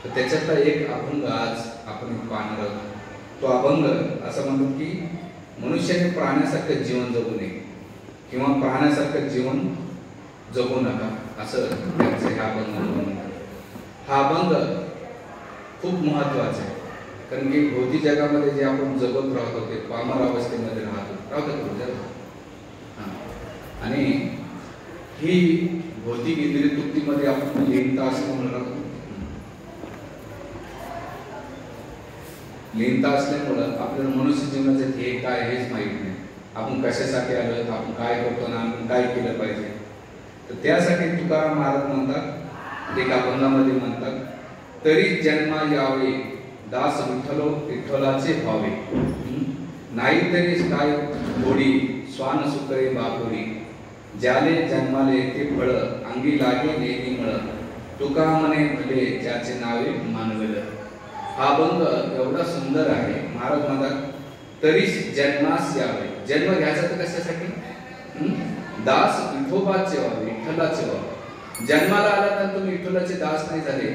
तर त्याच्यातला एक अभंग आज आपण पाहणार आहोत. तो अभंग असं म्हणतो की मनुष्याने प्राण्यासारखं जीवन जगू नये किंवा प्राण्यासारखं जीवन जगू नका, असं त्यांचं हे अभंग म्हणतात. हा अभंग खूप महत्त्वाचा आहे, कारण की भौतिक जगामध्ये जे आपण जगत राहतो ते पामर अवस्थेमध्ये राहतो. आणि ही भौतिक इंद्रिय तृप्तीमध्ये आपण लीनता असं म्हणतो. लीनता असल्यामुळं आपल्याला मनुष्य जीवनाचं ध्येय काय हेच माहीत नाही. आपण कशासाठी आलो, आपण काय करतो ना आपण काय केलं पाहिजे. तर त्यासाठी तुकाराम महाराज म्हणतात, एका अभंगामध्ये म्हणतात, तरी जन्मा यावे दास विठ्ठलो विठ्ठलाचे भावे, नाहीतरी काय थोडी स्वान सुकरे बापुरी, ज्याले जन्माले ते फळ अंगी लागे नेहमी मळ, तुका म्हणे भले ज्याचे नावे मानवेल. हा अभंग एवढा सुंदर आहे. महाराज म्हणतात, तरी जन्मास यावे. जन्म घ्यायचा तर कशासाठी? दास विठोबाचे व्हावे, विठ्ठलाचे व्हावे. जन्माला आल्यानंतर तुम्ही विठ्ठलाचे दास नाही झाले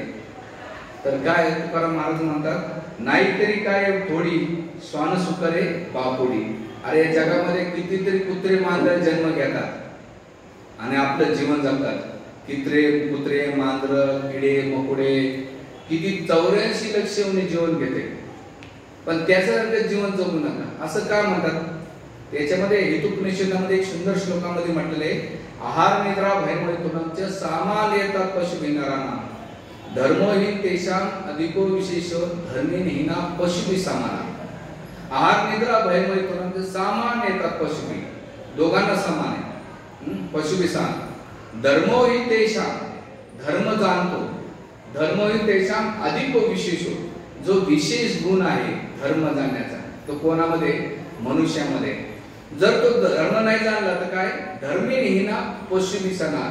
तर काय? तुकाराम महाराज म्हणतात, नाहीतरी काय थोडी स्वान सुकरे बापुडी. अरे या जगामध्ये कितीतरी कुत्रे मांजर जन्म घेतात आणि आपलं जीवन जगतात. कुत्रे मांजर किडे मकोडे किती 84 लक्ष जीवन घेते, पण त्याचं जीवन जगू नका असं का म्हणतात? त्याच्यामध्ये हितोपनिषदामध्ये एक सुंदर श्लोकामध्ये म्हटलेलं आहे, आहार निद्रा भयमुळे तुमच्या सामान येतात पशु भिन्नाराना, धर्मही तेषां अधिको विशेष धर्मेहीना पशुभी सामाना. आहार निद्रा भयमुळे तुमचे सामान येतात पशुभी, दोघांना समान आहे. पशुभी समान. धर्मही तेषां, धर्म जाणतो, धर्मही तेषां अधिको विशेषो, जो विशेष गुण आहे धर्म जाणण्याचा तो कोणामध्ये? मनुष्यामध्ये. जर तो धर्म नाही जाणला तर काय? धर्मेहीना पशुभी सना.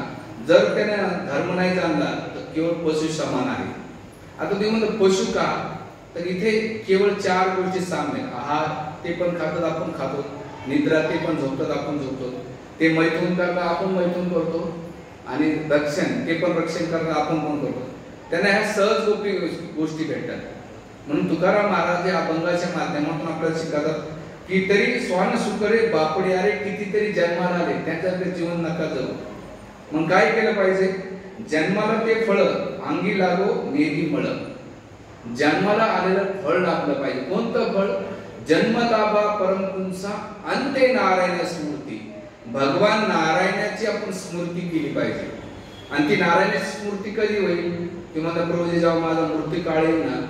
जर त्याने धर्म नाही जाणला तर केवळ पशु समान आहे. आता तुम्ही म्हणतो पशु का? तर इथे केवळ 4 गोष्टी साम्य. आहार ते पण खातात आपण खातो, निद्रा ते पण झोपतात आपण झोपतो, ते मैथून करतात आपण मैथून करतो, आणि रक्षण ते पण रक्षण करतात आपण पण करतो. त्यांना ह्या सहज गोष्टी भेटतात. म्हणून तुकाराम महाराज या अभंगाच्या माध्यमातून आपल्याला शिकवतात की तरी स्वान सुकरे बापडे, अरे कितीतरी जन्माला आले त्यांच्याकडे जीवन नका जगू. मग काय केलं पाहिजे? जन्माला ते फळ अंगी लागो नेहमी मळ. जन्माला आलेलं फळ लागलं पाहिजे. कोणतं फळ? जन्मदाबा परमपुंसा अंते नारायण स्मृती. भगवान नारायणाची आपण स्मृती केली पाहिजे. आणि ती नारायणाची स्मृती कधी होईल? किंवा प्रभूजी जेव्हा माझा मृत्यू काळ येईल ना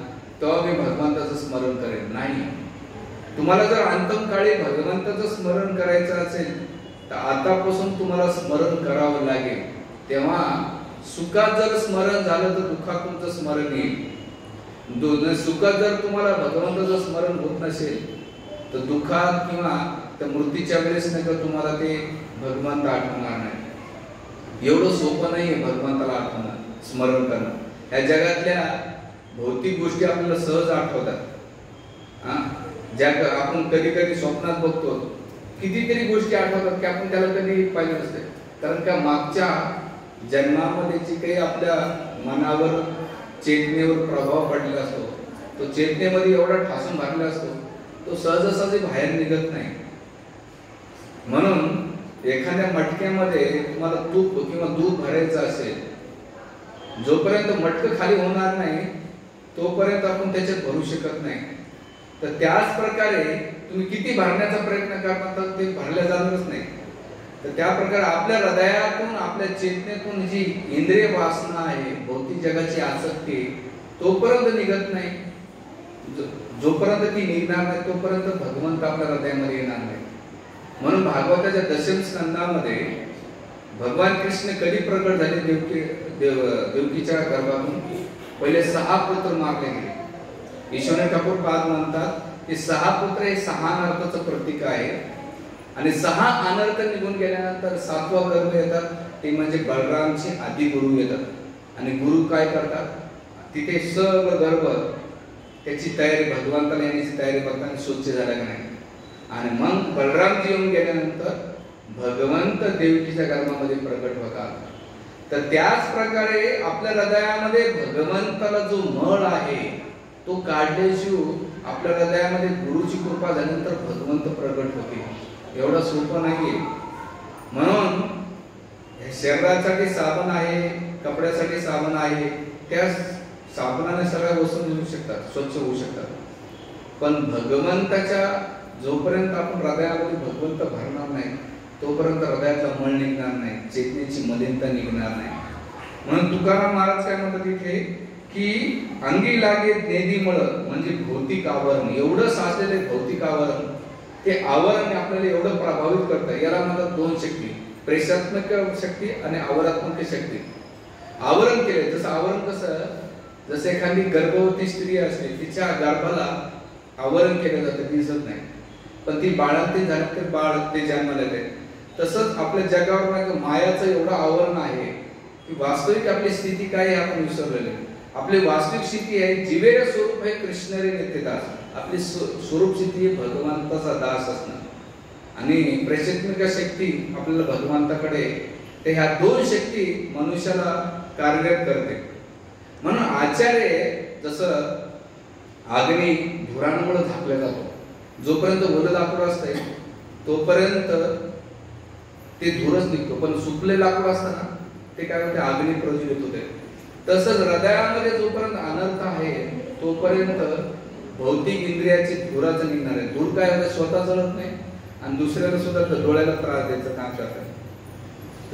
तेव्हा मी भगवंताचं स्मरण करेन. नाही, तुम्हाला जर अंतिम काळी भगवंताचं स्मरण करायचं असेल तर आतापासून तुम्हाला स्मरण करावं लागेल. तेव्हा सुखात जर स्मरण झालं तर दुःखात तुमचं स्मरण येईल. सुखात जर तुम्हाला भगवंताचं स्मरण होत नसेल तर दुःखात किंवा त्या मृत्यूच्या वेळेस नाही तर तुम्हाला ते भगवंत आठवणार नाही. एवढं सोपं नाहीये भगवंताला आठवणं, स्मरण करणं. या जगातल्या भौतिक गोष्टी आपल्याला सहज आठवतात. ज्या आपण कधी कधी स्वप्नात बघतो, कितीतरी गोष्टी आठवतात की आपण त्याला कधी पाहिजे नसते. कारण का मागच्या जन्मामध्ये जी काही आपल्या मनावर चेतनेवर प्रभाव पडलेला असतो तो चेतनेमध्ये एवढा ठासून भरलेला असतो तो सहजासहजी बाहेर निघत नाही. म्हणून एखाद्या मटक्यामध्ये तुम्हाला तूप किंवा दूध भरायचं असेल, जोपर्यंत मटकं खाली होणार नाही तोपर्यंत आपण त्याच्यात भरू शकत नाही. तर त्याच प्रकारे तुम्ही किती भरण्याचा प्रयत्न करता तर ते भरल्या जाणारच नाही. तर त्या प्रकारे आपल्या हृदयातून आपल्या चेतनेतून जी इंद्रिय वासना आहे, भौतिक जगाची आसक्ती, तोपर्यंत निघत नाही. जोपर्यंत ती निघणार नाही तोपर्यंत भगवंत आपल्या हृदयामध्ये येणार नाही. म्हणून भागवताच्या दशम स्कंदामध्ये भगवान कृष्ण कधी प्रकट झाले? देवकीच्या गर्भातून पहिले 6 पुत्र मारले गेले. ईश्वर ठाकूर पाद म्हणतात की 6 पुत्र हे 6 अनर्थाचं प्रतीक आहे. आणि 6 अनर्थ निघून गेल्यानंतर 7वा गर्भ येतात, ते म्हणजे बलरामचे आदी गुरु येतात. आणि गुरु काय करतात? तिथे सगळं गर्भ त्याची तयारी भगवंताला येण्याची तयारी करताना स्वच्छ झाला का नाही. आणि मग बलरामजी येऊन गेल्यानंतर भगवंत देवकीच्या गर्भामध्ये प्रकट होतात. तर त्याच प्रकारे आपल्या हृदयामध्ये भगवंताला जो मळ आहे तो काढल्याशिवाय आपल्या हृदयामध्ये गुरुची कृपा झाल्यानंतर भगवंत प्रगट होते. एवढं सोपं नाहीये. म्हणून शरीरासाठी साबण आहे, कपड्यासाठी साबण आहे, त्या साबणाने सगळ्या वस्तू निघू शकतात, स्वच्छ होऊ शकतात. पण भगवंताच्या जोपर्यंत आपण हृदयामध्ये भगवंत भरणार नाही तोपर्यंत हृदयातला मळ निघणार नाही, चेतनेची मलिनता निघणार नाही. म्हणून तुकाराम महाराज काय म्हणतात इथे की अंगी लागे नेदी मळ, म्हणजे भौतिक आवरण, एवढं साचलेले भौतिक आवरण, ते आवरण आपल्याला एवढं प्रभावित करतं. याला म्हणतात दोन शक्ती, प्रेषात्मक शक्ती आणि आवरात्मक शक्ती. आवरण केले, जसं आवरण कसं, जसं एखादी गर्भवती स्त्री असते तिच्या गर्भाला आवरण केलं जातं, दिसत नाही, पण ती बाळंतीण झाली तर बाळ ते जन्माला येते. तसंच आपल्या जगावर मायाचं एवढं आवरण आहे की वास्तविक आपली स्थिती काय आहे आपण विसरलेलो. आपली वास्तविक स्थिती आहे जिवेर स्वरूप आहे कृष्ण रे नित्यदास. आपली स्वरूप स्थिती भगवंताचा दास असणं आणि प्रेषात्मक शक्ती आपल्याला भगवंताकडे. ते ह्या दोन शक्ती मनुष्याला कार्यरत करते. म्हणून आचार्य जसं अग्नी धुरांमुळे झाकला जातो, जोपर्यंत ओलं लाकूड असते तोपर्यंत ते धूरच निघतो, पण सुकले लाकूड असताना ते काय होते, अग्नी प्रज्वलित होते. तसंच हृदयामध्ये जोपर्यंत अनर्थ आहे तोपर्यंत भौतिक इंद्रियाची धुराचं निघणार आहे. धूर काय होते, स्वतः जळत नाही आणि दुसऱ्याला सुद्धा डोळ्याला त्रास द्यायचं काम करतात.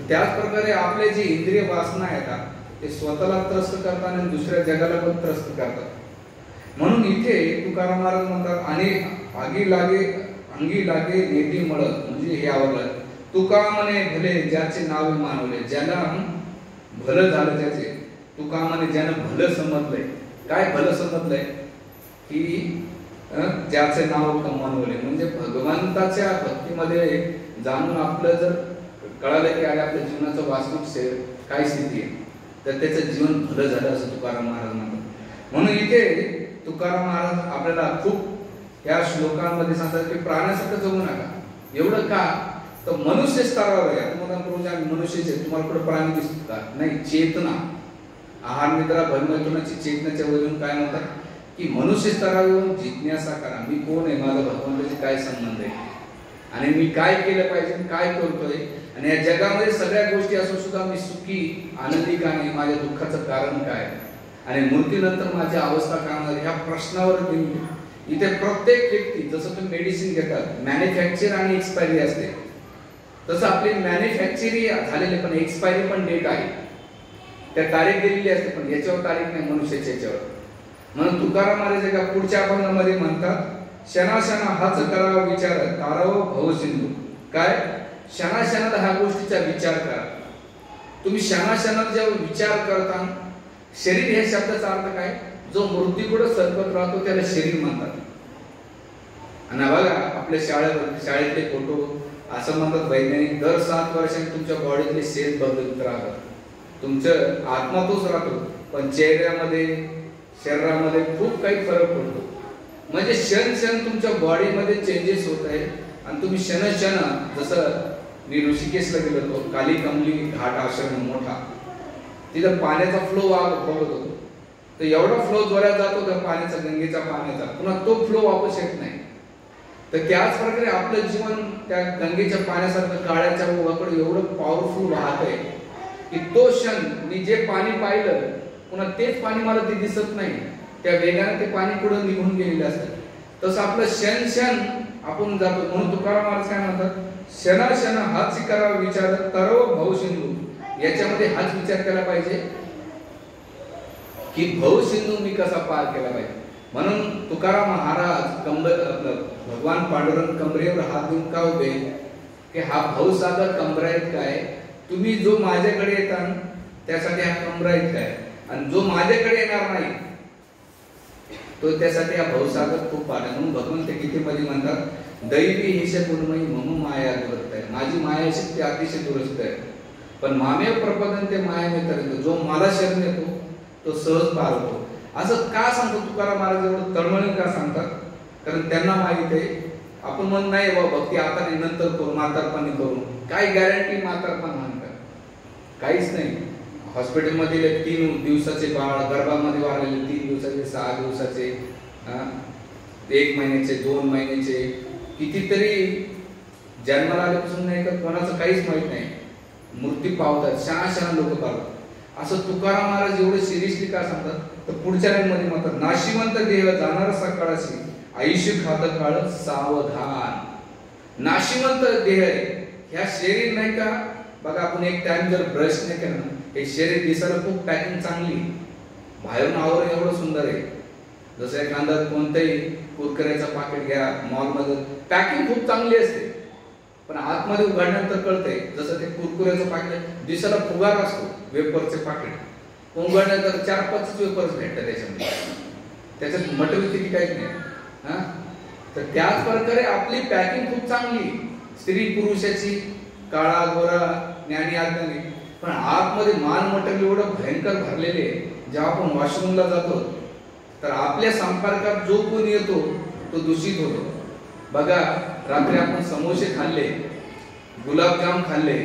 त्याच प्रकारे आपले जे इंद्रिय वासना आहेत ते स्वतःला त्रस्त करतात आणि दुसऱ्या जगाला पण त्रस्त करतात. म्हणून इथे तुकाराम महाराज म्हणतात आणि अंगी लागे नेदी मळ, म्हणजे हे आवडलं. तुका म्हणे भले ज्याचे नाव मानवले, ज्याला भलं झालं त्याचे. तुका म्हणे ज्यानं भलं समजलंय. काय भलं समजलंय की ज्याचे नाव मानवले, म्हणजे भगवंताच्या भक्तीमध्ये जाणून आपलं जर कळालं की आपल्या जीवनाचं वास्तविक काय स्थिती आहे तर त्याचं जीवन भलं झालं असं तुकाराम महाराज म्हणतात. म्हणून इथे तुकाराम महाराज आपल्याला खूप या श्लोकांमध्ये सांगतात की प्राण्यासारखं जगू नका. एवढं का, तर मनुष्य स्तरावर आहे. तुम्हाला रोज आम्ही मनुष्यचे, तुम्हाला कुठे प्राणी दिसतो का? नाही. चेतना, आहार निद्रा भरमैथुनाची चेतनाच्या वरून काय म्हणतात की मनुष्य स्तरावर जिज्ञासा करा, मी कोण आहे, माझा भगवंताशी काय संबंध आहे आणि मी काय केलं पाहिजे, काय करतोय, आणि या जगामध्ये सगळ्या गोष्टी असून सुद्धा मी सुखी आनंदी का नाही, माझ्या दुःखाचं कारण काय, आणि मृत्यूनंतर माझी अवस्था काय होणार, ह्या प्रश्नावर इथे प्रत्येक व्यक्ती, जसं तुम्ही मेडिसिन घेतात मॅन्युफॅक्चर आणि एक्सपायरी असते, तसं आपली मॅन्युफॅक्चरिंग झालेली पण एक्सपायरी पण डेट आहे, त्या तारीख दिलेली असते, पण याच्यावर तारीख नाही मनुष्याच्या याच्यावर. म्हणून तुकाराम महाराज एका पुढच्या अभंगामध्ये म्हणतात, क्षणाक्षणा हाच करावा विचार ताराव भव सिंधू. काय, क्षणाक्षणाला ह्या गोष्टीचा विचार करा. तुम्ही क्षणाक्षणात जेव्हा विचार करता, शरीर हे शब्दाचा अर्थ काय, जो मृत्यूकडे सरकत राहतो त्याला शरीर म्हणतात. आणि बघा आपल्या शाळेतले फोटो असं म्हणतात वैज्ञानिक, दर 7 वर्षांनी तुमच्या बॉडीतले सेल बदलत राहतात. तुमचं आत्मा तोच राहतो, पण चेहऱ्यामध्ये शरीरामध्ये खूप काही फरक पडतो. म्हणजे क्षण तुमच्या बॉडीमध्ये चेंजेस होत आहे. आणि तुम्ही क्षण जसं मी ऋषिकेशला गेलो होतो, काली कमली घाट आश्रम मोठा, तिथं पाण्याचा फ्लो बघत होतो, तर एवढा फ्लो जोरात जातो त्या पाण्याचा, गंगेच्या पाण्याचा, पुन्हा तो फ्लो वापस येत नाही. तर त्याच प्रकारे आपलं जीवन त्या गंगेच्या पाण्यासारखं काळ्याच्या ओघाकडे एवढं पॉवरफुल वाहत आहे की तो क्षण मी जे पाणी पाहिलं पुन्हा तेच पाणी मला ते दिसत नाही, त्या वेगाने ते पाणी पुढे निघून गेलेलं असतं. तसं आपलं क्षण आपण जातो. म्हणून तुकाराम महाराज काय म्हणतात, क्षण हाच करावा विचार तरव भव सिंधू. याच्यामध्ये हाच विचार केला पाहिजे की भव सिंधू मी कसा पार केला पाहिजे. म्हणून तुकाराम महाराज भगवान पांडुरंग कमरेवर हात देऊन का उभे की हा भवसागर कमराईत काय, तुम्ही जो माझ्याकडे येतात त्यासाठी हा कमराईत काय, आणि जो माझ्याकडे येणार नाही तो त्यासाठी हा भवसागर खूप पार आहे. म्हणून भगवंत गीतेमध्ये म्हणतात, दैवी हिश गुणमयी मम माया दुरस्त आहे. माझी माया शक्ती अतिशय दुरस्त आहे, पण मामेव प्रपदन ते माया मित्र, जो मला शरण येतो तो सहज पार होतो. असं का सांगतो तुकाराम महाराज, एवढं तळमळीने का सांगतात, कारण त्यांना माहित आहे आपण म्हणत नाही बाबा भक्ती आता नाही नंतर करू, म्हातारपणी करू. काय गॅरंटी म्हातारपण म्हणतात, काहीच नाही. हॉस्पिटलमधील 3 दिवसाचे बाळ, गर्भामध्ये वारलेले 3 दिवसाचे, 6 दिवसाचे, 1 महिन्याचे, 2 महिन्याचे, कितीतरी जन्माला आल्यापासून नाही का कोणाचं काहीच माहित नाही, मृत्यू पावतात, शहाशहा लोक पावतात. असं तुकाराम महाराज एवढं सिरियसली का सांगतात, तर पुढच्या लाईनमध्ये म्हणतात, नाशिवंत देह जाणार सकाळशी, आयुष्य खात काळ सावधान. नाशिवंत देह आहे, ह्या शरीर नाही का बघा, आपण एक टाइम जर ब्रश नाही केला ना, हे शरीर दिसायला खूप पॅकिंग चांगली, बाहेरून आवरण एवढं सुंदर आहे. जसं एखादा कोणतंही कुरकुऱ्याचा पाकिट घ्या मॉलमध्ये, पॅकिंग खूप चांगली असते, पण आतमध्ये उघडल्यानंतर कळतंय. जसं ते कुरकुऱ्याचं पाकिट दिसायला फुगार असतो, वेफरचे पाकिट, उघडल्यानंतर 4-5 वेफर्स भेटतात त्याच्यामध्ये, त्याच्यात मटेरियल किती काहीच नाही. तर त्याच प्रकारे आपली पॅकिंग खूप चांगली, स्त्री पुरुषाची, काळा गोरा ज्ञानी अज्ञानी, पण आतमध्ये माल मटेरियल एवढं भयंकर भरलेले. जेव्हा आपण वॉशरूमला जातो तर आपल्या संपर्कात जो कोणी येतो तो दूषित होतो. बघा, रात्री आपण समोसे खाल्ले, गुलाबजाम खाल्ले,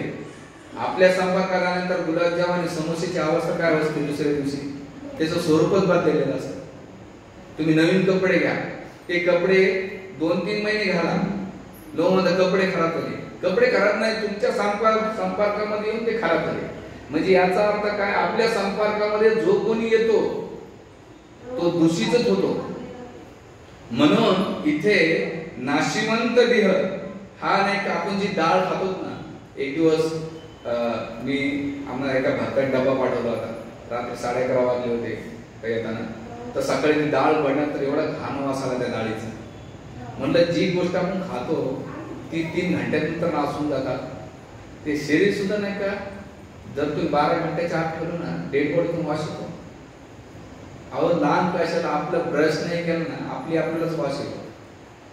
आपल्या संपर्कात आल्यानंतर गुलाबजाम आणि समोसेची अवस्था काय असते दुसऱ्या दिवशी, त्याचं स्वरूपच बदललेलं असतं. तुम्ही नवीन कपडे घ्या, ते कपडे 2-3 महिने घाला, मध्ये कपडे खराब झाले. कपडे खराब नाही, तुमच्या संपर्कामध्ये येऊन ते खराब झाले. म्हणजे याचा अर्थ काय, आपल्या संपर्कामध्ये जो कोणी येतो तो दूषितच होतो. म्हणून इथे नाशिवंत देह हा नाही का, आपण जी डाळ खातो ना, एक दिवस मी आम्हाला एका भातात डबा पाठवला होता, रात्री 11:30 वाजले होते येताना, तर सकाळी ती डाळ बनल्यानंतर एवढा घाण वास आला त्या डाळीचा. म्हणलं जी गोष्ट आपण खातो ती 3 घंट्यानंतर नासून जातात. ते शरीर सुद्धा नाही का, जर तुम्ही 12 घंट्याच्या आत ठेवलं ना, डेड बॉडीतून वास येतो. अहो, लहान कशाला आपलं ब्रश नाही केलं ना, आपल्यालाच वास येतो.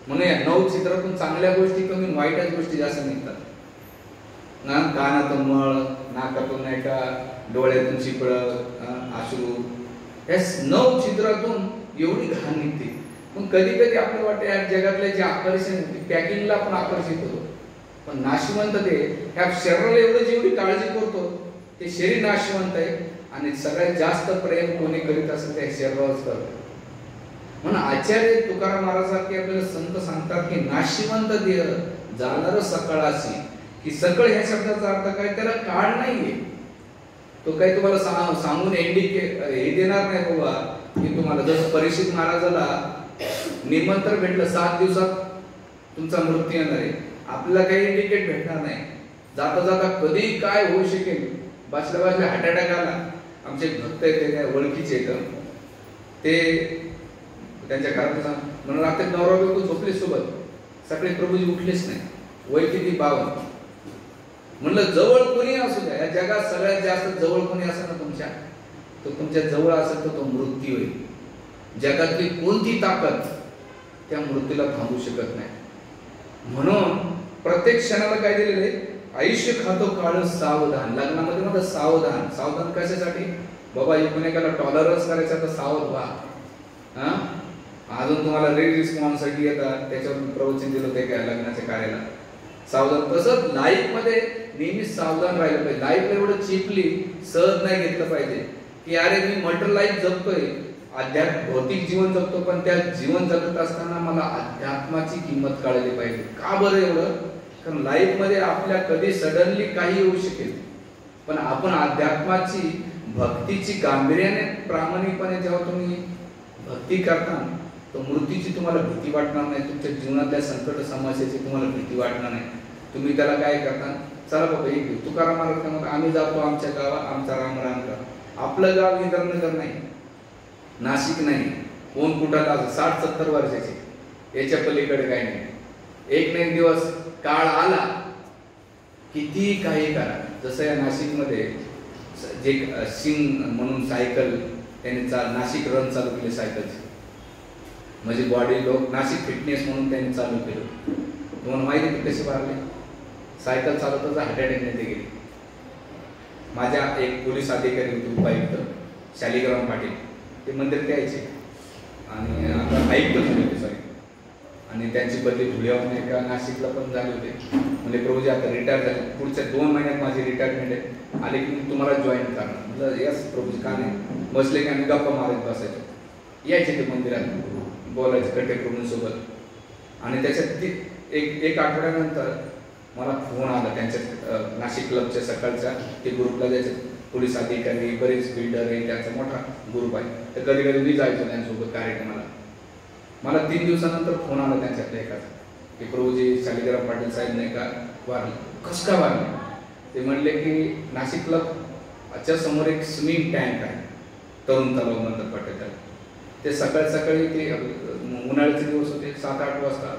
म्हणून या 9 चित्रातून चांगल्या गोष्टी कमी, वाईटच गोष्टी जास्त निघतात ना. कानातून मळ, नाकातून नाही का, डोळ्यातून शिपळ, अश्रू, या 9 चित्रातून एवढी घाण निघते. पण कधी कधी आपल्याला वाटतं या जगातल्या जे आकर्षण पॅकिंगला पण आकर्षित होतो. पण नाशिवंत ते ह्या शरीराला एवढं जेवढी काळजी करतो, ते शरीर नाशिवंत आहे. आणि सगळ्यात जास्त प्रेम कोणी करीत असेल त्या शरीरावरच करतो. म्हणून आचार्य तुकाराम महाराजांसारखे आपल्याला संत सांगतात की नाशिवंत देह जाणार सकाळाशी. की सकळ ह्या शब्दाचा अर्थ काय, त्याला काळ नाहीये. तो काही तुम्हाला सांगून हे देणार नाही बाबा की तुम्हाला, जसं परीक्षित महाराजाला निमंत्रण भेटलं 7 दिवसात तुमचा मृत्यू येणार आहे, आपल्याला काही इंडिकेट भेटणार नाही. जाता जाता कधी काय होऊ शकेल, बसल्या बसल्या हार्ट अटॅक आला. आमचे भक्त आहेत, ओळखीचे आहेत, ते त्यांच्या घरात म्हणून रात्री नवरा बायको झोपले सोबत, सकाळी प्रभूजी उठलेच नाही, वय किती 52. म्हणलं जवळ कोणी असू द्या, या जगात सगळ्यात जास्त जवळ कोणी असेल ना तुमच्या, तो तुमच्या जवळ असेल तर तो मृत्यू होईल. जगातली कोणती ताकद त्या मृत्यूला थांबवू शकत नाही. म्हणून प्रत्येक क्षणाला काय दिलेलं आहे, आयुष्य खातो काळ सावधान. लग्नामध्ये म्हणतात सावधान. सावधान कशासाठी बाबा, एकमेकाला टॉलरन्स करायचा तर सावध व्हा. अजून तुम्हाला रेड रिस्पॉन्ससाठी येतात, त्याच्यावर प्रवचन दिलं होते काय लग्नाच्या कार्याला, सावधान. तसंच लाईफ मध्ये नेहमी सावधान राहिलं पाहिजे. लाईफ एवढं चिपली सहज नाही घेतलं पाहिजे की अरे मी मटेरियल लाईफ जगतोय, भौतिक जीवन जगतो, पण त्या जीवन जगत असताना मला अध्यात्माची किंमत कळली पाहिजे. का बरं एवढं, कारण लाईफ मध्ये आपल्या कधी सडनली काही येऊ शकेल, पण आपण अध्यात्माची भक्तीची गांभीर्याने प्रामाणिकपणे जेव्हा तुम्ही भक्ती करता, तर मृत्यूची तुम्हाला भीती वाटणार नाही, तुमच्या जीवनातल्या संकट समस्येची तुम्हाला भीती वाटणार नाही. तुम्ही त्याला काय करता, चला बाबा एक तुकाराम महाराज आम्ही जातो आमच्या गावात, आमचा राम राम करा. आपलं गाव इंद्रनगर नाही, नाशिक नाही, कोण कुठाला 60-70 वर्षाचे, याच्या पलीकडे काही नाही. एक नाही दिवस काळ आला किती काही करा. जसं या नाशिकमध्ये जे सिंग म्हणून सायकल त्यांनी नाशिक रन चालू केले सायकलची, म्हणजे बॉडी लोक नाशिक फिटनेस म्हणून त्यांनी चालू केलं. तुम्हाला माहिती आहे कसे वारले, सायकल चालवताच हार्ट अटॅकने ते गेले. माझ्या एक पोलीस अधिकारी होते उपायुक्त शालिग्राम पाटील, ते मंदिर यायचे आणि आता आयुक्त झाले सॉरी, आणि त्यांची बदली धुळ्याहून एका नाशिकला पण झाली होती. म्हणजे प्रभूजी आता रिटायर झाले, पुढच्या 2 महिन्यात माझी रिटायरमेंट आहे, आले की मी तुम्हाला जॉईन करणार. म्हटलं यस प्रभूजी, का नाही. बसले की आम्ही गप्पा मारत बसायचो, यायचे ते मंदिरात बोलायचे कट्टे प्रभूंसोबत. आणि त्याच्यात एक आठवड्यानंतर मला फोन आला त्यांच्या नाशिक क्लबच्या सकाळच्या, ते ग्रुपला जायचे पोलीस अधिकारी, बरेच बिल्डर आहे, त्यांचा मोठा ग्रुप आहे. तर कधी कधी मी जायचो त्यांच्यासोबत कार्यक्रमाला. मला 3 दिवसानंतर फोन आला त्यांच्यातल्या एकाचा की प्रभूजी शालिग्राम पाटील साहेब नाही का वारले. कसं का वारले? ते म्हणले की नाशिक क्लबच्या समोर एक स्विमिंग टँक आहे, तरुण तलाव म्हणतात पाटील त्याला. ते सकाळी ते उन्हाळ्याचे दिवस होते, 7-8 वाजता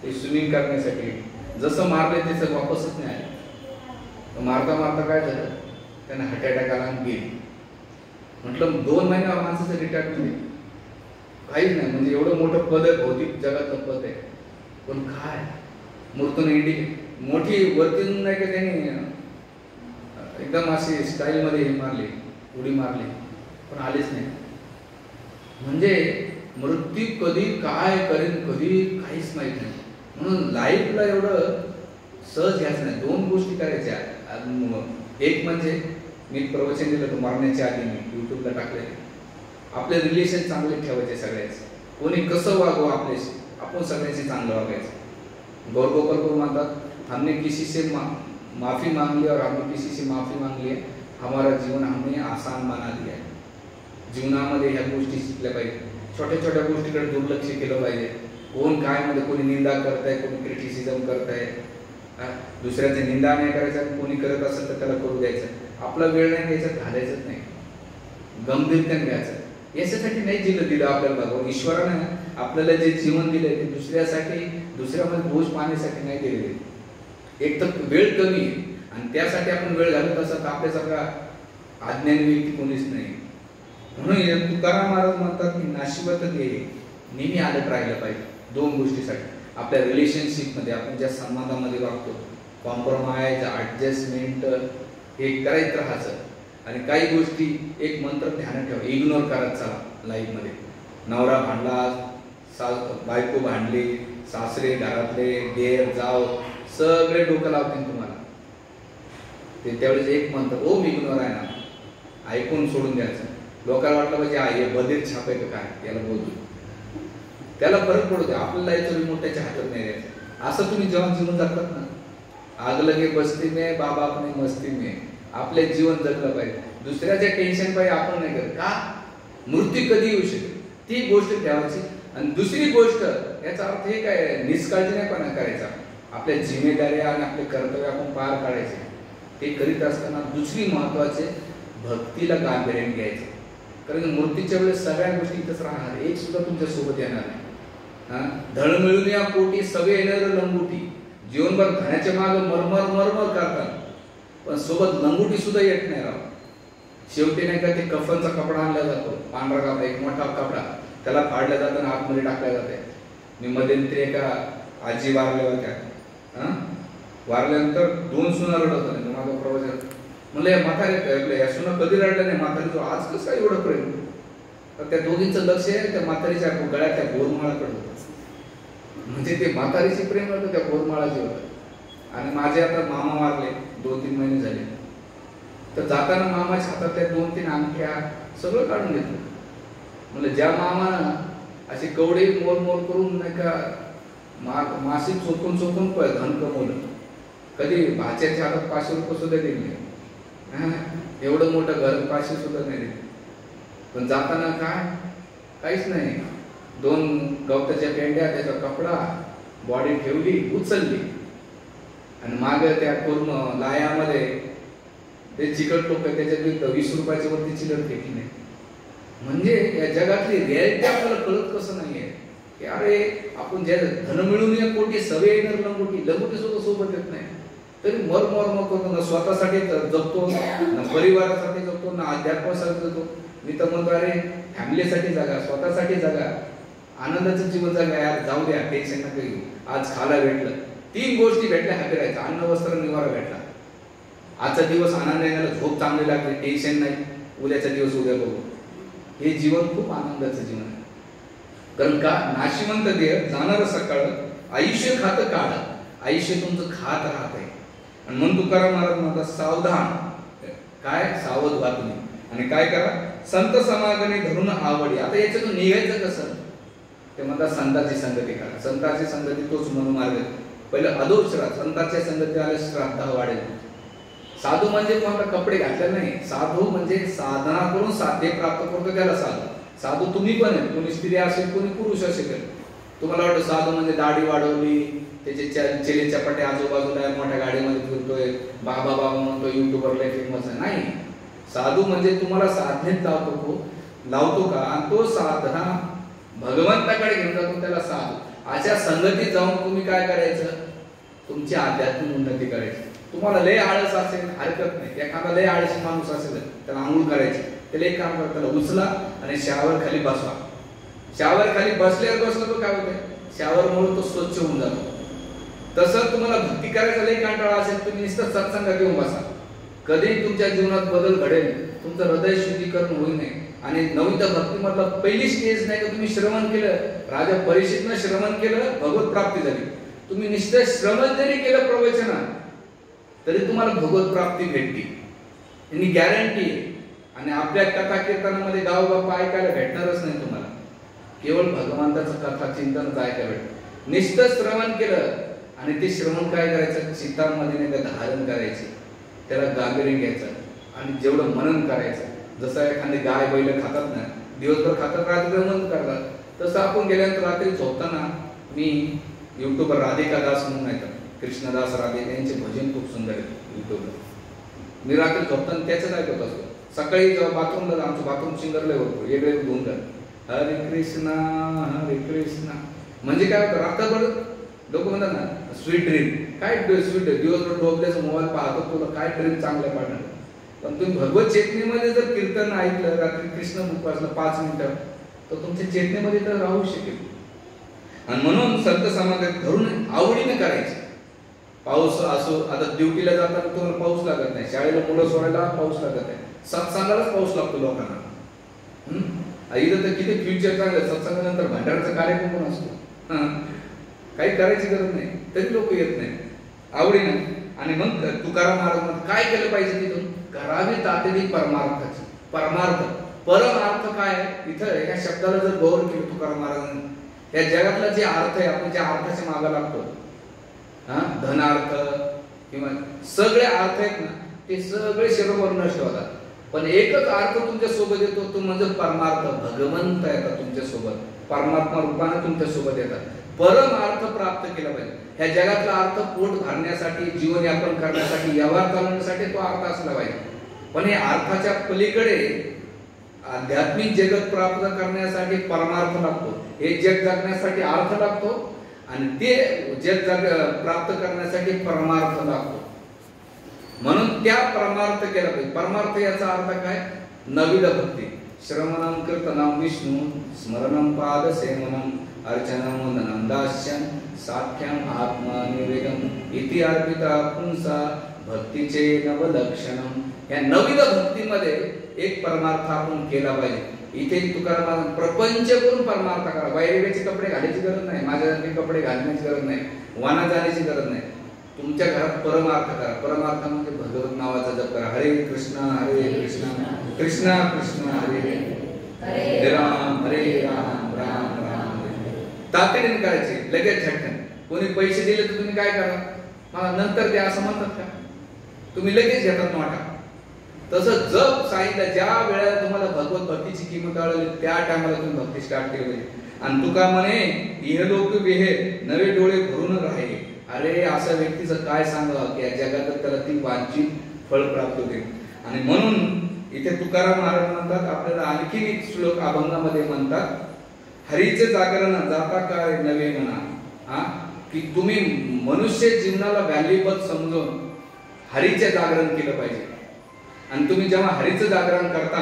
ते स्विमिंग करण्यासाठी जसं मारले त्याचं वापसच नाही आले. मारता मारता काय झालं, त्यांना हार्ट अटॅक आला आणि गेली. म्हटलं 2 महिन्यावर माणसाचं रिटायरमेंट काहीच नाही. म्हणजे एवढं मोठं पद आहे, भौतिक जगातलं पद आहे, पण काय मूर्तून मोठी वरती नाही का त्यांनी एकदम अशी स्टाईलमध्ये मारली, उडी मारली, पण आलीच नाही. म्हणजे मृत्यू कधी काय करेन कधी काहीच माहित नाही. म्हणून लाईफला एवढं सहज घ्यायचं नाही. 2 गोष्टी करायच्या. एक म्हणजे मी प्रवचन दिलं होतं मरण्याच्या आधी, मी यूट्यूबला टाकलेले, आपले रिलेशन चांगले ठेवायचे सगळ्याचे. कोणी कसं वागवं आपल्याशी, आपण सगळ्यांशी चांगलं वागायचं. गौर गोपालपूर म्हणतात, हमने किसी से माफ़ी मांग ली और हमने किसी से माफ़ी मांग ली है, हमारा जीवन हमने आसान बना दिया है. जीवनामध्ये ह्या गोष्टी शिकल्या पाहिजे. छोट्या छोट्या गोष्टीकडे दुर्लक्ष केलं पाहिजे. कोण काय मध्ये कोणी निंदा करताय, कोणी क्रिटिसिझम करताय, दुसऱ्याची निंदा नाही करायचं. कोणी करत असेल तर त्याला करू द्यायचं. आपला वेळ नाही घ्यायचा, घालायचंच नाही, गंभीरतेने घ्यायचं. याच्यासाठी नाही दिलं आपल्याला भगवान ईश्वरानं आपल्याला जे जीवन दिलंय ते दुसऱ्यासाठी, दुसऱ्यामध्ये दोष पाहण्यासाठी नाही दिलेले. एक तर वेळ कमी आहे आणि त्यासाठी आपण वेळ घालत असत आपल्यासारखा अज्ञानी व्यक्ती कोणीच नाही. म्हणून तुकाराम महाराज म्हणतात की नाशिवत ते नेहमी आदत राहिलं पाहिजे 2 गोष्टीसाठी. आपल्या रिलेशनशिपमध्ये आपण ज्या संबंधामध्ये वागतो, कॉम्प्रोमाइज, ॲडजस्टमेंट हे करत राहायचं. आणि काही गोष्टी एक मंत्र ध्यानात ठेवा, इग्नोर करत चला लाईफमध्ये. नवरा भांडला, बायको भांडली, सासरे घरातले, देर जाव सगळे डोकं लावतील तुम्हाला. ते त्यावेळेस एक मंत्र ओम इग्नोर आहे ना, ऐकून सोडून द्यायचं. लोकांना वाटलं पाहिजे हे बधीर छाप आहे का काय, याला बोलतो, त्याला फरक पडू द्या. आपल्याला याचं रिमोट त्याच्या हातात नाही द्यायचं. असं तुम्ही जेव्हा जीवन जगतात ना, आग लगे बस्ती में बाबा अपनी मस्ती में, आपले जीवन जगलं पाहिजे. दुसऱ्याच्या टेन्शन पाहिजे आपण नाही करत. का मृत्यू कधी येऊ शकेल ती गोष्ट ठेवायची. आणि दुसरी गोष्ट, याचा अर्थ हे काय निष्काळजी नाही पण करायचा. आपल्या जिम्मेदाऱ्या आणि आपले कर्तव्य आपण पार पाडायचे. ते करीत असताना दुसरी महत्वाचे भक्तीला गांभीर्याने घ्यायचं. कारण मृत्यूच्या वेळेस सगळ्या गोष्टी इथंच राहणार, एक सुद्धा तुमच्या सोबत येणार नाही. धड मिळून या पोटी सगळे येणार लंगुटी, जीवनभर धनाच्या माग मरमर मरमर करतात पण सोबत लंगुटी सुद्धा येत नाही राव. शेवटी नाही का ते कफनचा कपडा आणला जातो, पांढरा कपडा, एक मोठा कपडा, त्याला फाडल्या जाताना आतमध्ये टाकल्या जाते. मी मध्यंतरी एका आजी वारल्या होत्या, वारल्यानंतर 2 सुना रडत होत्या. माझा प्रवचन म्हणलं या म्हातारे या सुना कधी रडल्या नाही, म्हातारीचं आज कसं काय एवढं प्रेम. तर त्या दोघींचं लक्ष आहे त्या म्हातारीच्या गळ्यात त्या गोरमाळाकडे होतं. म्हणजे ते म्हातारीची प्रेम होतं त्या गोरमाळाचे होतं. आणि माझे आता मामा वारले 2-3 महिने झाले, तर जाताना मामाच्या हातातल्या 2-3 अंगठ्या सगळं काढून घेतलं. म्हणजे ज्या मामानं असे कवडे मोल मोल करून नाही का मासिक चोकून चोकून धन कमवलं, कधी भाच्याच्या हातात 500 रुपये सुद्धा दिले, एवढं मोठं घर 500 सुद्धा नाही दिले. पण जाताना काय काहीच नाही, 2 गवताच्या पेंड्या, त्याचा कपडा, बॉडी ठेवली, उचलली आणि माग त्या पूर्ण लायामध्ये ते चिकट टोक, त्याच्यात 20 रुपयाच्या वरती चिल्लर फेकली नाही. म्हणजे या जगातली रियालिटी आपल्याला कळत कसं नाहीये की अरे आपण ज्या धन मिळून या कोटी सवय येणार लंगोटी सुद्धा सोबत येत नाही, तरी मर करतो ना, स्वतःसाठी जगतो ना, परिवारासाठी जगतो ना, अध्यात्मासाठी जगतो. मी तर म्हणतो अरे फॅमिलीसाठी जगा, स्वतःसाठी जगा, आनंदाचं जीवन जगा यार. जाऊ द्या, टेन्शन नका घेऊ. आज खायला भेटलं, 3 गोष्टी भेटल्या हॅपी राहायचं. अन्न, वस्त्र, निवारा भेटला. आजचा दिवस आनंद येण्याला झोप चांगली लागते, टेन्शन नाही, उद्याचा दिवस उद्या बघू. हे जीवन खूप आनंदाचं जीवन आहे. कारण का नाशिवंत देह जाणार सकाळ, आयुष्य खात काळ, आयुष्य तुमचं खात राहत आहे. आणि म्हणून तुकाराम महाराज म्हणतात सावधान, काय सावध व्हा तुम्ही आणि काय करा, संत समागणी धरून आवडी. आता याच्यातून निघायचं कसं? ते म्हणतात संतांची संगती करा. संतांची संगती तोच मनोमार्ग. पहिलं अधोश्रात, संतांच्या संगती आले श्राद्ध वाढेल. साधू म्हणजे तुम्हाला कपडे घातले नाही, साधू म्हणजे साधना करून साध्य प्राप्त करतो त्याला साधू. साधू तुम्ही पण आहे, कोणी स्त्री असेल कोणी पुरुष असेल. तुम्हाला वाटतं साधू म्हणजे दाढी वाढवली, त्याचे चेले चपाटे आजूबाजूला मोठ्या गाडीमध्ये फिरतोय, बाबा बाबा म्हणतो, युट्यूबरला फेमस आहे. नाही, साधू म्हणजे तुम्हाला साधनेत लावतो का, आणि तो साधना भगवंताकडे घेऊन जातो त्याला साधू. अशा संगतीत जाऊन तुम्ही काय करायचं, तुमची आध्यात्मिक उन्नती करायची. तुम्हाला लय आळस असेल हरकत नाही, एखादा लय आळशी माणूस असेल त्याला आंघोळ करायची, त्याला एक काम करा, त्याला उचला आणि शावर खाली बसवा. शावर खाली बसल्यावर बसलं तर काय होतं, शावर मुळे तो स्वच्छ होऊन जातो. तसं तुम्हाला भक्ती करायचा लय कंटाळा असेल, तुम्ही नुसतं सत्संगात येऊन बसा. कधी तुमच्या जीवनात बदल घडेल, तुमचं हृदय शुद्धीकरण होईल नाही. आणि नवनीत भक्ती मधला पहिली स्टेज नाही का, तुम्ही श्रवण केलं, राजा परीक्षितनं श्रवण केलं, भगवत प्राप्ती झाली. तुम्ही नुसतं श्रवण जरी केलं प्रवचनात तरी तुम्हाला भगवत प्राप्ती भेटते, ही गॅरंटी आहे. आणि आपल्या कथा कीर्तनामध्ये गावबापा ऐकायला भेटणारच नाही तुम्हाला, केवळ भगवंताचं कथा चिंतनच ऐकायला भेटतं. नुसतं श्रवण केलं आणि ते श्रवण काय करायचं, चित्तामध्ये नाही धारण करायचे, त्याला गांभीर्य घ्यायचं आणि जेवढं मनन करायचं. जसं एखादी गाय बैल खातात ना, दिवसभर खातात, रात्री मनन करतात, तसं आपण गेल्यानंतर रात्री झोपताना, मी युट्यूबवर राधिका दास म्हणून येतात, कृष्णदास राधे यांचे भजन खूप सुंदर आहे युट्यूबवर. मी रात्री झोपताना त्याच ऐकत असतो. सकाळी जेव्हा बाथरूमला, आमचं बाथरूम सिंगरला होतो, वेगळे धुवून जात हरे कृष्णा म्हणजे काय होतं, रात्रभर लोक म्हणतात ना स्वीट ड्रीम. काय स्वीट, दिवसभर डोबल्याचं मोबाईल पाहतो, तुला काय ड्रीम चांगल्या पाडणार. पण तुम्ही भगवत चेतनेमध्ये जर कीर्तन ऐकलं, रात्री कृष्ण बुक वाचलं 5 मिनिटं, तर तुमच्या चेतनेमध्ये तर राहू शकेल. आणि म्हणून संत समाजात धरून आवडीने करायचे. पाऊस असो, आता ड्युटीला जाताना तुम्हाला पाऊस लागत नाही, शाळेला मुलं सोडायला पाऊस लागत नाही, सत्संगालाच पाऊस लागतो लोकांना. इथं तर किती फ्युचर चांगलं, सत्संगानंतर भंडाराचा कार्यक्रम पण असतो, काही करायची गरज नाही, तरी लोक येत नाही आवडीने. आणि मग तुकाराम महाराज काय केलं पाहिजे, तिथून करावी तातडी परमार्थाची. परमार्थ, परमार्थ काय इथं एका शब्दाला जर गौर केलं तुकाराम महाराजांनी, या जगातला जे अर्थ आहे, आपण ज्या अर्थाच्या मागा लागतो, धनार्थ किंवा सगळे अर्थ आहेत ना, ते सगळे शरीरावर नष्ट होतात. पण एकच अर्थ तुमच्या सोबत येतो, तो म्हणजे परमार्थ. भगवंत येतात तुमच्या सोबत, परमात्मा रूपाने तुमच्या सोबत येतात. परमार्थ प्राप्त केला पाहिजे. ह्या जगातला अर्थ पोट भरण्यासाठी, जीवन यापन करण्यासाठी, व्यवहार चालवण्यासाठी तो अर्थ असला पाहिजे. पण हे अर्थाच्या पलीकडे आध्यात्मिक जगत प्राप्त करण्यासाठी परमार्थ लागतो. हे जग जगण्यासाठी अर्थ लागतो आणि ते जग प्राप्त करण्यासाठी परमार्थ लागतो. म्हणून त्या परमार्थ केला पाहिजे. परमार्थ याचा अर्थ काय, नविद भक्ती. श्रवणम कीर्तनम विष्णू स्मरणम पाद सेवनम अर्चनम वंदनम दास्यम साख्यम आत्मनिवेदम इति अर्पिता पुंसा भक्तीचे नवलक्षणम. या नविद भक्तीमध्ये एक परमार्थ आपण केला पाहिजे. इथे तुकाराम प्रपंच करून परमार्थ करा. वैराग्याचे कपडे घालायची गरज नाही, माझ्यासारखे कपडे घालण्याची गरज नाही, वाना जाण्याची गरज नाही. तुमच्या घरात परमार्थ करा. परमार्थ म्हणजे भगवत नावाचा जप करा. हरे कृष्ण कृष्ण कृष्ण हरे हरे राम राम राम. तातडीने करायचे, लगेच झटकन. कोणी पैसे दिले तर तुम्ही काय करा, मला नंतर द्या असं म्हणतात का? तुम्ही लगेच घेतात नोटा. तसं जप सांगितलं, ज्या वेळेला तुम्हाला भगवत भक्तीची किंमत कळली त्या टायमाला तुम्ही भक्ती स्टार्ट केली पाहिजे. आणि तुका म्हणे इहलोक विहे नवे डोळे भरून राहिले. अरे अशा व्यक्तीचं काय सांगावं की या जगात त्याला ती वांछित फळ प्राप्त होते. आणि म्हणून इथे तुकाराम महाराज म्हणतात, आपल्याला आणखी एक श्लोक अभंगामध्ये म्हणतात, हरीचे जागरण जाता काय नवे म्हणा. की तुम्ही मनुष्य जीवनाला व्हॅल्युएबल समजून हरीचे जागरण केलं पाहिजे. आणि तुम्ही जेव्हा हरीचं जागरण करता,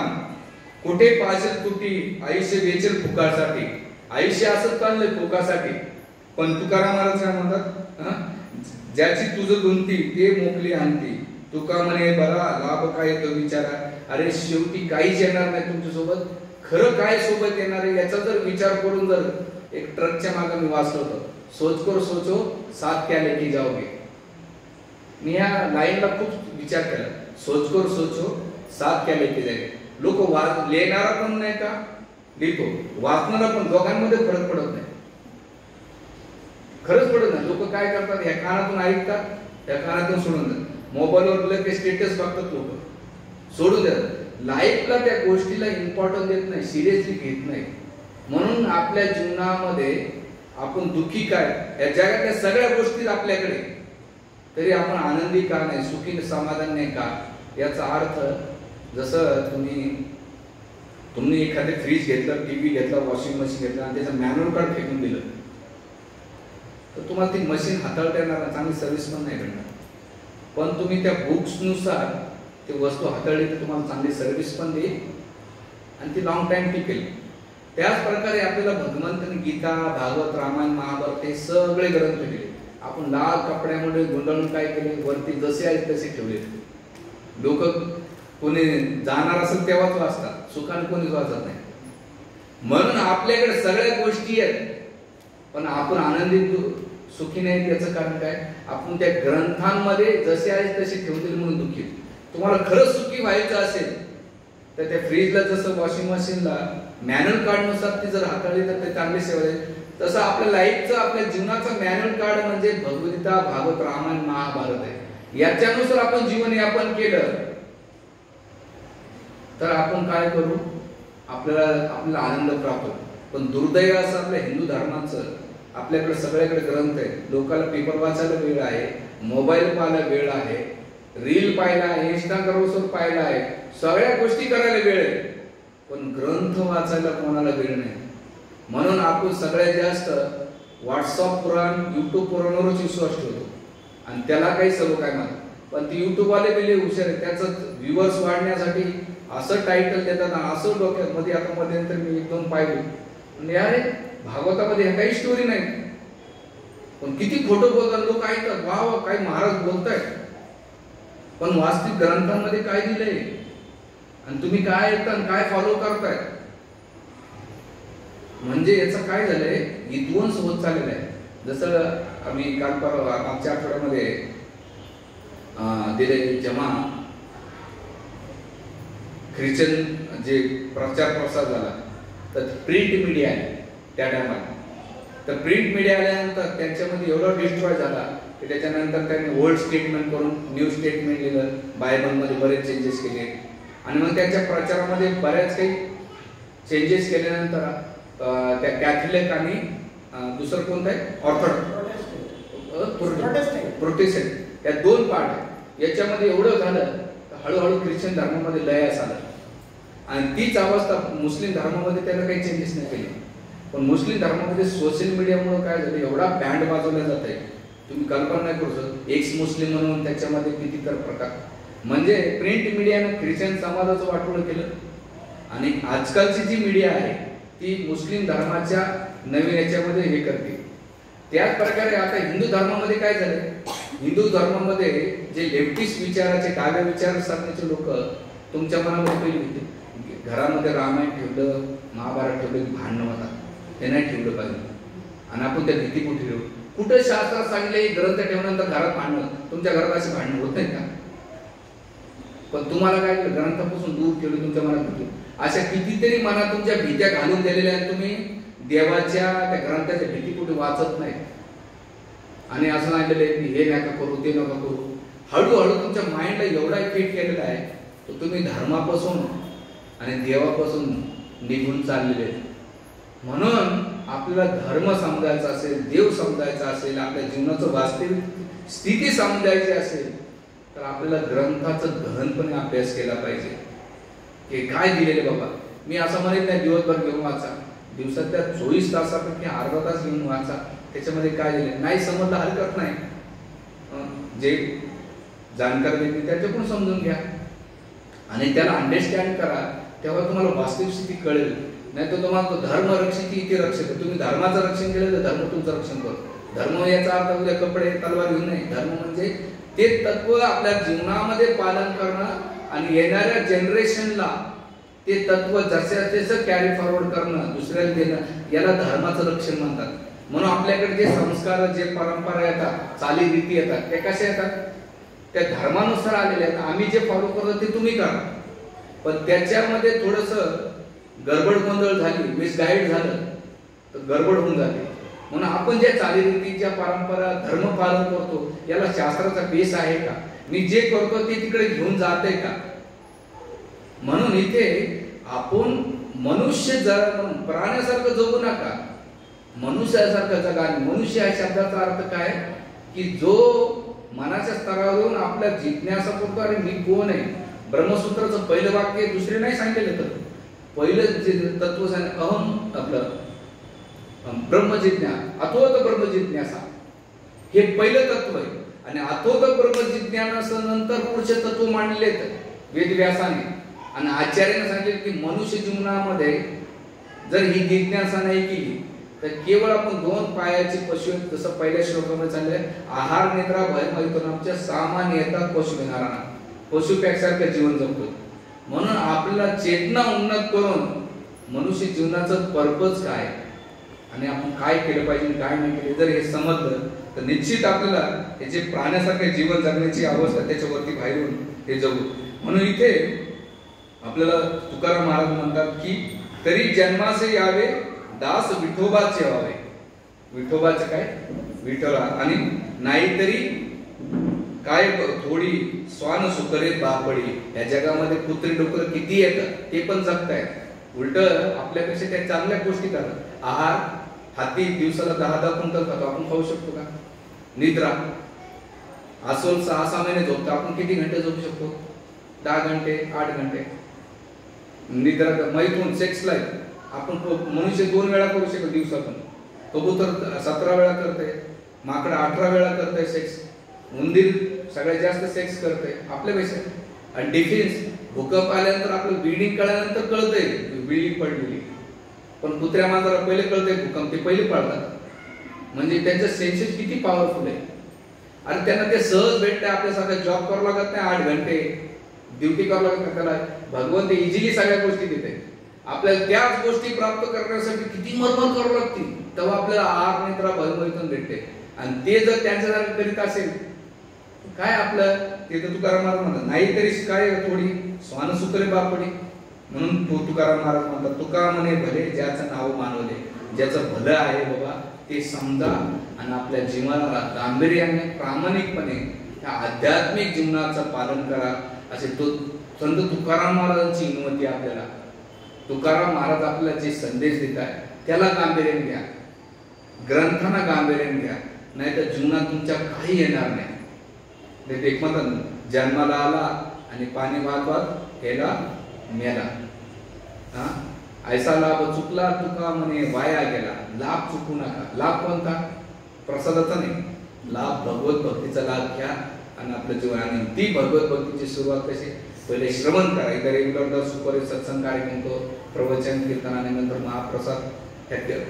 कुठे पाशेल तुटी आयुष्य वेचेल फुकासाठी. आयुष्य असं चाललंय फुकासाठी, पण तुकाराम महाराज काय म्हणतात, ज्याची तुझं गुंती ते मोकली आणती. तुका म्हणे बरा लाभ काय तो विचारा. अरे शेवटी काहीच येणार नाही तुमच्या सोबत, खरं काय सोबत येणार आहे याचा जर विचार करून जर एक ट्रकच्या मागे मी वाचलं होतं, सोच कर सोचो साथ क्या लेके जाओगे. मी या लाईनला खूप विचार केला, सोच कर सोचो साथ क्या लेके जाओगे. लोक लिहिणारा पण नाही का लिहितो, वाचणारा पण, दोघांमध्ये फरक पडत नाही, खरंच पडत नाही. लोक काय करतात, ह्या कानातून ऐकतात, त्या कानातून सोडून देतात, मोबाईलवर लगेच स्टेटस बघतात, लोक सोडून देतात. लाईफला त्या गोष्टीला इम्पॉर्टन्स देत नाही, सिरियसली घेत नाही. म्हणून आपल्या जीवनामध्ये आपण दुःखी काय, या जगातल्या सगळ्या गोष्टी आपल्याकडे, तरी आपण आनंदी का नाही, सुखी समाधान नाही का. याचा अर्थ जसं तुम्ही एखादे फ्रीज घेतलं, टीव्ही घेतला, वॉशिंग मशीन घेतलं आणि त्याचं मॅन्युअल कार्ड फेकून दिलं, तर तुम्हाला ती मशीन हाताळता येणार, चांगली सर्व्हिस पण नाही भेटणार. पण तुम्ही त्या बुक्सनुसार ती वस्तू हाताळली तर तुम्हाला चांगली सर्व्हिस पण देईल आणि ती लॉंग टाइम टिकेल. त्याच प्रकारे आपल्याला भगवंतांनी गीता, भागवत, रामायण, महाभारत हे सगळे ग्रंथ दिले. आपण लाल कपड्यामध्ये गुंडाळून काय केले, वरती जसे आहेत तसे ठेवले. लोक कोणी जाणार असेल तेव्हाच वाचतात, सुखाने कोणीच वाचत नाही. म्हणून आपल्याकडे सगळ्या गोष्टी आहेत, पण आपण आनंदित सुखी नाही. याचं कारण काय, आपण त्या ग्रंथांमध्ये जसे आहेत तसे ठेवतील म्हणून दुःखी. तुम्हाला खरंच सुखी व्हायचं असेल तर त्या फ्रीजला जसं वॉशिंग मशीनला मॅन्युअल कार्ड नुसार ती जर हाताळली तर ते चांगली सेवा आहे, तसं आपल्या लाईफचं, आपल्या जीवनाचं मॅन्युअल कार्ड म्हणजे भगवद्गीता, भागवत, रामायण, महाभारत आहे. याच्यानुसार आपण जीवन यापन केलं तर आपण काय करू, आपल्याला आनंद प्राप्त होतो. पण दुर्दैव असं आपल्या हिंदू धर्माचं, आपल्याकडे सगळ्याकडे ग्रंथ आहे, लोकांना पेपर वाचायला वेळ आहे, मोबाईल पाहायला वेळ आहे, रील पाहायला आहे, इंस्टाग्रामवर पाहायला आहे, सगळ्या गोष्टी करायला वेळ आहे, पण ग्रंथ वाचायला कोणाला वेळ नाही. म्हणून आपण सगळ्यात जास्त व्हॉट्सअप पुराण, युट्यूब पुराणावरच विश्वास ठेवतो आणि त्याला काही सर्व काय म्हणतात. पण ती युट्यूबवाले बिले हुशार आहे, त्याचं व्ह्यूअर्स वाढण्यासाठी असं टायटल देतात, असं डोक्यात मध्ये. आता मध्यंतर मी एक दोन पाहिले म्हणजे अरे भागवतामध्ये काही स्टोरी नाही, पण किती खोटं बोलतात लोक, ऐकतात, वा वा काय महाराज बोलतायत, पण वास्तविक ग्रंथांमध्ये काय दिलंय आणि तुम्ही काय ऐकता आणि काय फॉलो करताय. म्हणजे याचं काय झालंय, विध्वंस होत चाललेला आहे. जसं आम्ही काल परवा मागच्या आठवड्यामध्ये दिले, जेव्हा ख्रिश्चन जे प्रचार प्रसार झाला तर प्रिंट मीडिया आहे त्या टायमाला. तर प्रिंट मीडिया आल्यानंतर त्यांच्यामध्ये एवढा डिस्ट्रॉय झाला की त्याच्यानंतर त्यांनी ओल्ड स्टेटमेंट करून न्यू स्टेटमेंट लिहिलं, बायबलमध्ये बरेच चेंजेस केले आणि मग त्यांच्या प्रचारामध्ये बऱ्याच काही चेंजेस केल्यानंतर त्या कॅथलिक आणि दुसरं कोणतं आहे, प्रोटेस्टंट, या दोन पार्ट आहे. याच्यामध्ये एवढं झालं हळूहळू ख्रिश्चन धर्मामध्ये लयास आला आणि तीच अवस्था मुस्लिम धर्मामध्ये त्याला काही चेंजेस नाही केले. पण मुस्लिम धर्मामध्ये सोशल मीडियामुळे काय झालं, एवढा बँड वाजवला जात आहे, तुम्ही कल्पना नाही करू शकत. एक्स मुस्लिम म्हणून त्याच्यामध्ये किती तर प्रकार. म्हणजे प्रिंट मीडियानं ख्रिश्चन समाजाचं वाटोळं केलं आणि आजकालची जी मीडिया आहे ती मुस्लिम धर्माच्या नवीन याच्यामध्ये हे करते. त्याच प्रकारे आता हिंदू धर्मामध्ये काय झालं, हिंदू धर्मामध्ये जे लेफ्टिस्ट विचाराचे, डाव्या विचारसरणीचे लोक तुमच्या मनामध्ये पहिली होते, घरामध्ये रामायण ठेवलं, महाभारत ठेवलं की भांडणं होतात, हे नाही ठेवलं पाहिजे. आणि आपण त्या भीती कुठे ठेवू, कुठे शास्त्रात सांगितले ग्रंथ ठेवल्यानंतर घरात भांडणं, तुमच्या घरात अशी भांडणं होत नाही का. पण तुम्हाला काय केलं, ग्रंथापासून दूर ठेवलं, तुमच्या मनात भीती. अशा कितीतरी मनात तुमच्या भीत्या घालून दिलेल्या आहेत, तुम्ही देवाच्या त्या ग्रंथाच्या भीती कुठे वाचत नाही. आणि असं सांगितलेलं आहे की हे नका करू, ते नका करू. हळूहळू तुमच्या माइंडला एवढा इफेक्ट केलेला आहे तर तुम्ही धर्मापासून आणि देवापासून निघून चाललेले आहेत. म्हणून आपल्याला धर्म समजायचा असेल, देव समजायचा असेल, आपल्या जीवनाचं वास्तविक स्थिती समजायची असेल तर आपल्याला ग्रंथाचं गहनपणे अभ्यास केला पाहिजे. की काय दिलेले बाबा, मी असं म्हणत नाही दिवसभर घेऊन वाचा, दिवसातल्या 24 तासापैकी अर्धा तास घेऊन वाचा, त्याच्यामध्ये काय दिले नाही समजलं हरकत नाही, जे जाणकार व्यक्ती त्याच्याकडून समजून घ्या आणि त्याला अंडरस्टँड करा, तेव्हा तुम्हाला वास्तविक स्थिती कळेल. नाही तर तुम्हाला धर्म रक्षित इथे रक्षित, तुम्ही धर्माचं रक्षण केलं तर धर्म तुमचं रक्षण करतो. धर्म याचा अर्थ उद्या कपडे तलवार घेऊन नाही, धर्म म्हणजे ते तत्व आपल्या जीवनामध्ये पालन करणं आणि येणाऱ्या जनरेशनला ते तत्व जसं कॅरी फॉरवर्ड करणं, दुसऱ्याला देणं, याला धर्माचं रक्षण म्हणतात. म्हणून आपल्याकडे जे संस्कार, जे परंपरा येतात, चालीरीती येतात, ते कशा येतात? त्या धर्मानुसार आलेले आहेत. आम्ही जे फॉलो करतो ते तुम्ही करा, पण त्याच्यामध्ये थोडंसं गडबड गोंधळ झाली, मिसगाईड झालं तर गडबड होऊन जाते. म्हणून आपण ज्या चालीरीतीच्या परंपरा, धर्म पालन करतो, याला शास्त्राचा बेस आहे का? मी जे करतो ते तिकडे घेऊन जाते का? म्हणून इथे आपण मनुष्य प्राण्यासारखं जगू नका, मनुष्यासारखं जगा. मनुष्य या शब्दाचा अर्थ काय? की जो मनाच्या स्तरावरून आपल्या जिज्ञासा करतो, अरे मी कोण आहे. ब्रह्मसूत्राचं पहिलं वाक्य दुसरे नाही सांगितलं, तर पहिलं जे तत्व सांगितलं अहम, आपलं ब्रह्मजिज्ञा, अथोत ब्रह्मजिज्ञासा, हे पहिलं तत्व आहे. आणि अथोत ब्रह्मजिज्ञानाचं नंतर पुढचे तत्व मांडलेत वेदव्यासाने आणि आचार्याने सांगितले की मनुष्य जीवनामध्ये जर ही जिज्ञासा नाही केली तर केवळ आपण 2 पायाचे पशु, जसं पहिल्या श्लोकामध्ये सांगितले, आहार निद्रा भय मैथुनाच्या सामान्य येतात पशु घेणारा, पशुपेक्षासारखं जीवन जगतो. म्हणून आपल्याला चेतना उन्नत करून मनुष्य जीवनाचं पर्पज काय आणि आपण काय केलं पाहिजे, काय नाही केले, जर हे समजलं तर निश्चित आपल्याला हे जे प्राण्यासारखे जीवन जगण्याची अवस्था त्याच्यावरती बाहेर येऊन हे जगू. म्हणून इथे आपल्याला तुकाराम महाराज म्हणतात की तरी जन्माचे यावे दास विठोबाचे व्हावे. विठोबाचे काय? विठोबा. आणि नाहीतरी काय थोडी स्वान सुकरे बापडी. या जगामध्ये कुत्री डुकर किती येतात, ते पण जगतायत. उलट आपल्यापेक्षा त्या चांगल्या गोष्टी करतात. आहार, हाती दिवसाला 10-10 क्विंटल खातो, आपण खाऊ शकतो का? निद्रा, अस्वल 6-6 महिने झोपतो, आपण किती घंटे झोपू शकतो? 10 घंटे, 8 घंटे. निद्रा, मैथून, सेक्स लाईफ आपण मनुष्य 2 वेळा करू शकतो दिवसातून. कबूतर 17 वेळा करते, माकड 18 वेळा करते सेक्स, उंदीर सगळ्यात जास्त सेक्स करते आपल्यापेक्षा. आणि डिफेन्स, भूकंप आल्यानंतर आपलं बिल्डिंग कळल्यानंतर कळतंय बिल्डिंग पडलेली, पण कुत्र्या मांजराला पहिले कळतंय भूकंप, ते पहिले पडतात. म्हणजे त्यांचं सेन्सेस किती पॉवरफुल आहे. आणि त्यांना ते सहज भेटते. आपल्यासारखं जॉब करावं लागत नाही, 8 घंटे ड्युटी करावं लागत नाही. त्याला भगवंत इझिली सगळ्या गोष्टी देते. आपल्याला त्याच गोष्टी प्राप्त करण्यासाठी किती मरमर करावं लागते, तेव्हा आपल्याला आहार निद्रा भरभरीतून भेटते. आणि ते जर त्यांच्या करीत असेल काय आपलं, ते तर तुकाराम महाराज म्हणतात, नाहीतरी काय थोडी स्वान सुकरे बापडी. म्हणून तुकाराम महाराज म्हणतात, तुका म्हणे भले ज्याचं नाव मानवले, ज्याचं भलं आहे बाबा ते समजा आणि आपल्या जीवनाला गांभीर्याने, प्रामाणिकपणे त्या आध्यात्मिक जीवनाचं पालन करा. असे तो संत तुकाराम महाराजांची विनंती आपल्याला. तुकाराम महाराज आपल्याला जे संदेश देत आहे त्याला गांभीर्याने घ्या, ग्रंथांना गांभीर्याने घ्या, नाही तर जीवनात तुमच्या काही येणार नाही. एक म्हणतात, जन्माला आला आणि पाणी वाहत हेला मेला. ऐसा लाभ चुकला तुका म्हणे वाया गेला. लाभ चुकू नका. लाभ कोणता? प्रसादाचा नाही, लाभ भगवत भक्तीचा लाभ घ्या आणि आपलं जीवन. आणि ती भगवत भक्तीची सुरुवात कशी? पहिले श्रवण करा. इथं रेग्युलर सुपरित सत्संग कार्यक्रम होतो, प्रवचन कीर्तन आणि नंतर महाप्रसाद.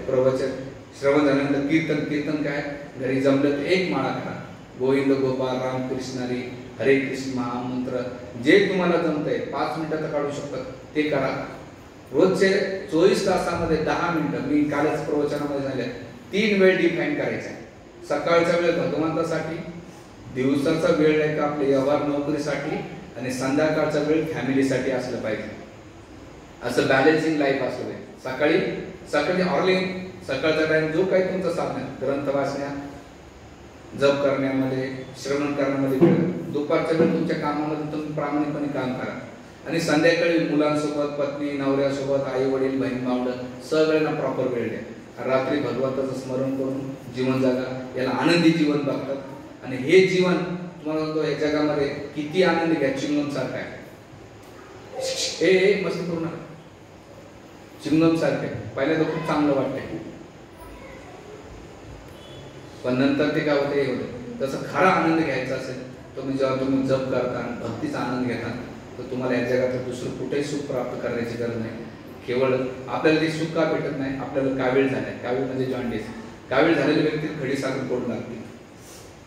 प्रवचन श्रवण झाल्यानंतर कीर्तन काय? घरी जमलं तर 1 माळा करा. गोविंद गोपाल राम कृष्ण हरी, हरे कृष्ण महामंत्र जे तुम्हाला जमतंय 5 मिनिटात काढू शकतात ते करा. रोजचे 24 तासामध्ये 10 मिनिटं, मी कालच प्रवचनामध्ये झाले, 3 वेळ डिफाईन करायचा. सकाळचा वेळ भगवंतासाठी, दिवसाचा वेळ आहे का आपल्या व्यवहार नोकरीसाठी, आणि संध्याकाळचा वेळ फॅमिलीसाठी असलं पाहिजे. असं बॅलन्सिंग लाईफ असलं पाहिजे. सकाळी अर्ली सकाळचा टाइम जो काही तुमचा साधन, ग्रंथ वाचण्या, जप करण्यामध्ये, श्रवण करण्यामध्ये वेळ. दुपारच्या वेळ तुमच्या कामामध्ये तुम्ही प्रामाणिकपणे काम करा. आणि संध्याकाळी मुलांसोबत, पत्नी नवऱ्यासोबत, आई वडील, बहीण भावंड सगळ्यांना प्रॉपर वेळ द्या. रात्री भगवंताचं स्मरण करून जीवन जगा. याला आनंदी जीवन बघतात. आणि हे जीवन तुम्हाला म्हणतो या जगामध्ये किती आनंद घ्या, चिंगम सारखं आहे. हे मस्त करू नका, चिंगम सारखं आहे. पहिल्यांदा खूप चांगलं वाटतंय, पण नंतर ते काय होते हे होते. तसं खरा आनंद घ्यायचा असेल तर जेव्हा तुम्ही जप करता आणि भक्तीचा आनंद घेता तर तुम्हाला या जगात दुसरं कुठेही सुख प्राप्त करण्याची गरज नाही. केवळ आपल्याला ते सुख का भेटत नाही? आपल्याला कावीळ झालाय. कावीळ म्हणजे जॉन्डिस. कावीळ झालेल्या व्यक्ती खडी साखर पोट लागते,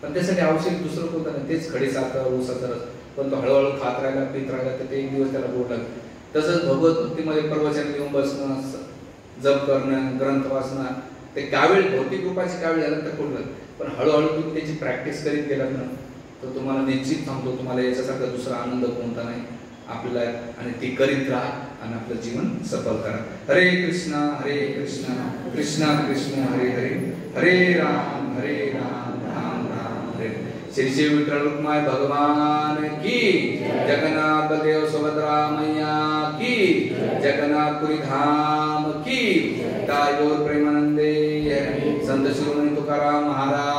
पण त्यासाठी आवश्यक दुसरं कोणतं नाही, तेच खडी साखर, ऊसाचा रस. पण तो हळूहळू खात राहिला, पीत राहिला तर ते एक दिवस त्याला पोट लागते. तसंच भगवत भक्तीमध्ये प्रवचन घेऊन बसणं, जप करणं, ग्रंथ वाचणं, ते कावीळ भौतिक रूपाची कावीळ झालं तर कुठलं, पण हळूहळू तुम्ही त्याची प्रॅक्टिस करीत गेलात ना तर तुम्हाला निश्चित सांगतो तुम्हाला याच्यासारखा दुसरा आनंद कोणता नाही आपल्याला, आणि ती करीत राहा आणि आपलं जीवन सफल करा. हरे कृष्णा कृष्णा कृष्ण हरे हरे, हरे राम राम राम हरे. श्री श्री विठ्ठल रुक्माई भगवान की, जगन्नाथ बलदेव सुभद्रा मैया की, जगन्नाथपुरी धाम की, दायोर प्रेमानंदे, संत शिरोमणी तुकाराम महाराज